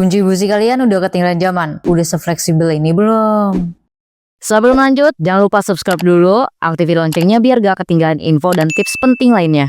Kunci busi kalian udah ketinggalan zaman? Udah sefleksibel ini belum? Sebelum lanjut, jangan lupa subscribe dulu, aktifin loncengnya biar gak ketinggalan info dan tips penting lainnya.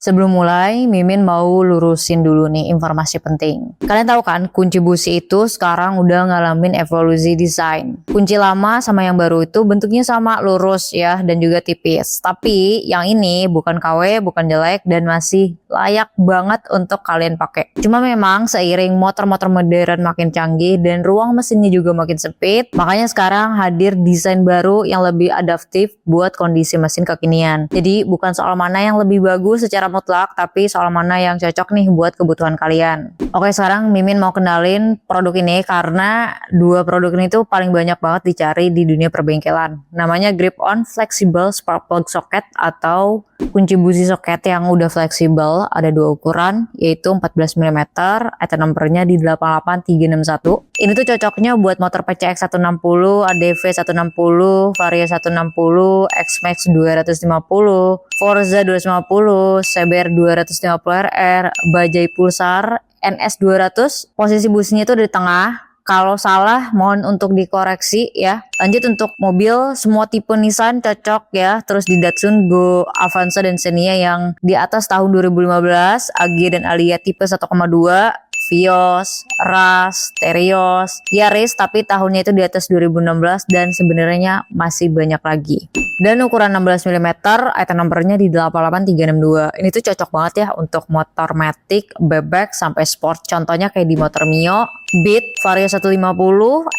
Sebelum mulai, Mimin mau lurusin dulu nih informasi penting. Kalian tahu kan, kunci busi itu sekarang udah ngalamin evolusi desain. Kunci lama sama yang baru itu bentuknya sama, lurus ya, dan juga tipis. Tapi yang ini bukan KW, bukan jelek, dan masih layak banget untuk kalian pakai. Cuma memang seiring motor-motor modern makin canggih dan ruang mesinnya juga makin sempit, makanya sekarang hadir desain baru yang lebih adaptif buat kondisi mesin kekinian. Jadi bukan soal mana yang lebih bagus secara mutlak, tapi soal mana yang cocok nih buat kebutuhan kalian. Oke, sekarang Mimin mau kenalin produk ini karena dua produk ini tuh paling banyak banget dicari di dunia perbengkelan. Namanya Grip-On Flexible Spark Plug Socket atau kunci busi soket yang udah fleksibel. Ada dua ukuran, yaitu 14 mm, item numbernya di 88361. Ini tuh cocoknya buat motor PCX 160, ADV 160, Vario 160, X-Max 250, Forza 250, CBR 250RR, Bajaj Pulsar NS 200. Posisi businya itu di tengah. Kalau salah mohon untuk dikoreksi ya. Lanjut untuk mobil, semua tipe Nissan cocok ya. Terus di Datsun Go, Avanza dan Xenia yang di atas tahun 2015, AG dan Alia tipe 1,2, Vios, Ras, Terios, Yaris tapi tahunnya itu di atas 2016 dan sebenarnya masih banyak lagi. Dan ukuran 16 mm, item numbernya di 88362. Ini tuh cocok banget ya untuk motor matic, bebek sampai sport. Contohnya kayak di motor Mio, Beat, Vario 150,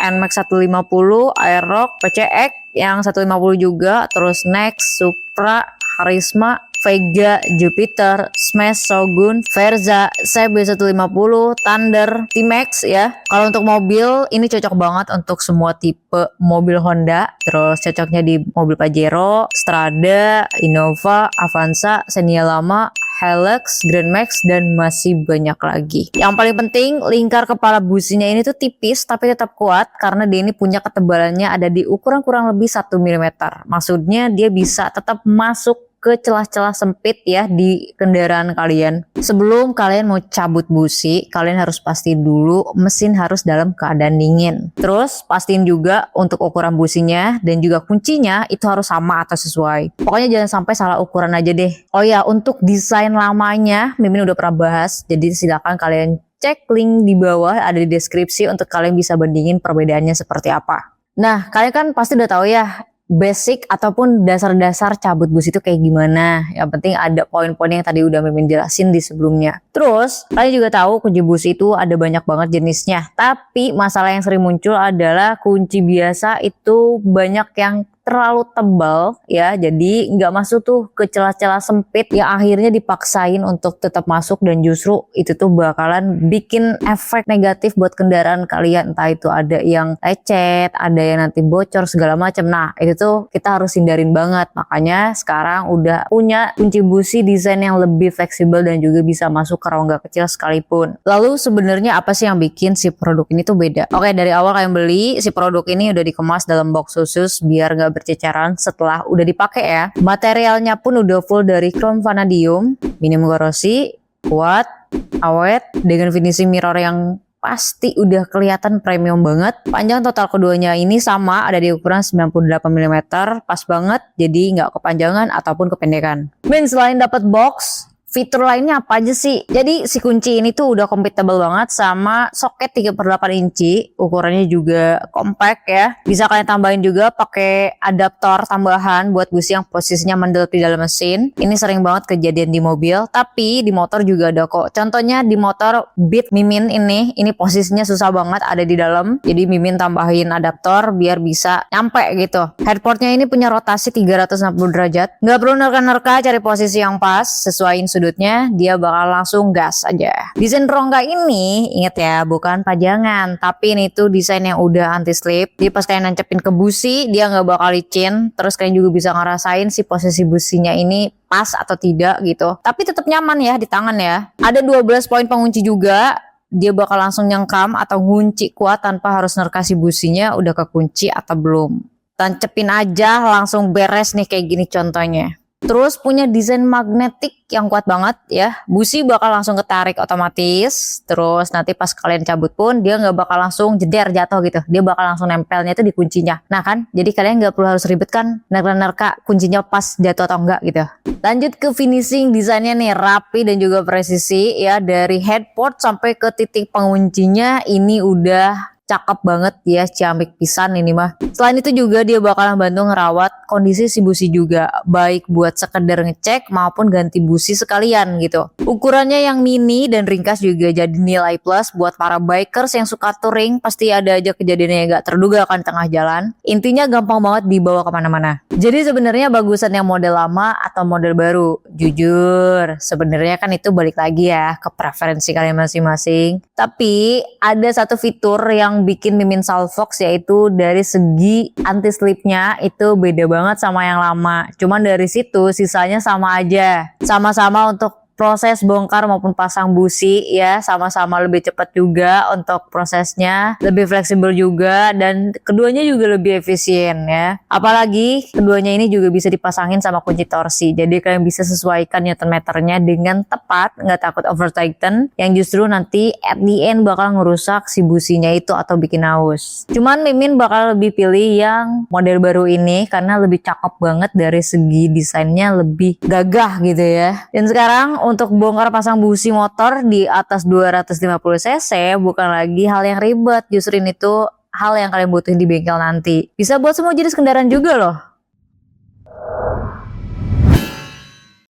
NMAX 150, Aerox, PCX yang 150 juga, terus Next, Supra, Harisma, Vega, Jupiter, Smash, Shogun, Verza, CB 150, Thunder, T-Max ya. Kalau untuk mobil ini cocok banget untuk semua tipe mobil Honda. Terus cocoknya di mobil Pajero, Strada, Innova, Avanza, Xenia lama, Hilux, Grand Max dan masih banyak lagi. Yang paling penting lingkar kepala businya ini tuh tipis tapi tetap kuat karena dia ini punya ketebalannya ada di ukuran kurang lebih 1 mm. Maksudnya dia bisa tetap masuk ke celah-celah sempit ya di kendaraan kalian. Sebelum kalian mau cabut busi, kalian harus pastiin dulu mesin harus dalam keadaan dingin. Terus pastiin juga untuk ukuran businya dan juga kuncinya itu harus sama atau sesuai. Pokoknya jangan sampai salah ukuran aja deh. Oh ya, untuk desain lamanya Mimin udah pernah bahas, jadi silakan kalian cek link di bawah ada di deskripsi untuk kalian bisa bandingin perbedaannya seperti apa. Nah, kalian kan pasti udah tahu ya basic ataupun dasar-dasar cabut busi itu kayak gimana. Yang penting ada poin-poin yang tadi udah Mimin jelasin di sebelumnya. Terus kalian juga tahu kunci busi itu ada banyak banget jenisnya. Tapi masalah yang sering muncul adalah kunci biasa itu banyak yang terlalu tebal ya, jadi nggak masuk tuh ke celah-celah sempit yang akhirnya dipaksain untuk tetap masuk dan justru itu tuh bakalan bikin efek negatif buat kendaraan kalian, entah itu ada yang lecet, ada yang nanti bocor segala macam. Nah itu tuh kita harus hindarin banget, makanya sekarang udah punya kunci busi desain yang lebih fleksibel dan juga bisa masuk ke rongga kecil sekalipun. Lalu sebenarnya apa sih yang bikin si produk ini tuh beda? Oke, dari awal kalian beli si produk ini udah dikemas dalam box khusus biar nggak berceceran setelah udah dipakai ya. Materialnya pun udah full dari chrome vanadium, minim korosi, kuat, awet, dengan finishing mirror yang pasti udah kelihatan premium banget. Panjang total keduanya ini sama, ada di ukuran 98 mm, pas banget, jadi nggak kepanjangan ataupun kependekan. Min, selain dapat box, fitur lainnya apa aja sih? Jadi si kunci ini tuh udah compatible banget sama soket 3/8 inci. Ukurannya juga compact ya. Bisa kalian tambahin juga pakai adaptor tambahan buat busi yang posisinya mendel di dalam mesin. Ini sering banget kejadian di mobil, tapi di motor juga ada kok. Contohnya di motor Beat Mimin ini posisinya susah banget ada di dalam. Jadi Mimin tambahin adaptor biar bisa nyampe gitu. Headportnya ini punya rotasi 360 derajat. Nggak perlu nerka-nerka cari posisi yang pas, sesuaiin sudutnya, dia bakal langsung gas aja. Desain rongga ini, inget ya, bukan pajangan, tapi ini tuh desain yang udah anti slip. Jadi pas kalian nancepin ke busi, dia nggak bakal licin. Terus kalian juga bisa ngerasain si posisi businya ini pas atau tidak gitu. Tapi tetap nyaman ya di tangan ya. Ada 12 poin pengunci juga. Dia bakal langsung nyengkam atau ngunci kuat tanpa harus nerka si businya udah kekunci atau belum. Tancepin aja langsung beres nih kayak gini contohnya. Terus punya desain magnetik yang kuat banget ya. Busi bakal langsung ketarik otomatis. Terus nanti pas kalian cabut pun dia nggak bakal langsung jeder jatuh gitu. Dia bakal langsung nempelnya itu di kuncinya. Nah kan, jadi kalian nggak perlu harus ribet kan nerka-nerka kuncinya pas jatuh atau enggak gitu. Lanjut ke finishing desainnya nih, rapi dan juga presisi ya. Dari headport sampai ke titik penguncinya ini udah cakep banget ya, ciamik pisan ini mah. Selain itu juga dia bakalan bantu ngerawat kondisi si busi juga, baik buat sekedar ngecek maupun ganti busi sekalian gitu. Ukurannya yang mini dan ringkas juga jadi nilai plus buat para bikers yang suka touring. Pasti ada aja kejadiannya yang gak terduga kan tengah jalan. Intinya gampang banget dibawa kemana-mana. Jadi sebenarnya bagusan yang model lama atau model baru? Jujur, sebenarnya kan itu balik lagi ya ke preferensi kalian masing-masing. Tapi ada satu fitur yang bikin Mimin salvox, yaitu dari segi anti slipnya itu beda banget sama yang lama. Cuman dari situ sisanya sama aja. Sama-sama untuk proses bongkar maupun pasang busi ya, sama-sama lebih cepat juga untuk prosesnya, lebih fleksibel juga, dan keduanya juga lebih efisien ya. Apalagi keduanya ini juga bisa dipasangin sama kunci torsi, jadi kalian bisa sesuaikan newton meternya dengan tepat, nggak takut over tighten yang justru nanti at the end bakal ngerusak si businya itu atau bikin aus. Cuman Mimin bakal lebih pilih yang model baru ini karena lebih cakep banget dari segi desainnya, lebih gagah gitu ya. Dan sekarang untuk bongkar pasang busi motor di atas 250 cc bukan lagi hal yang ribet, justru ini tuh hal yang kalian butuhin di bengkel nanti. Bisa buat semua jenis kendaraan juga loh.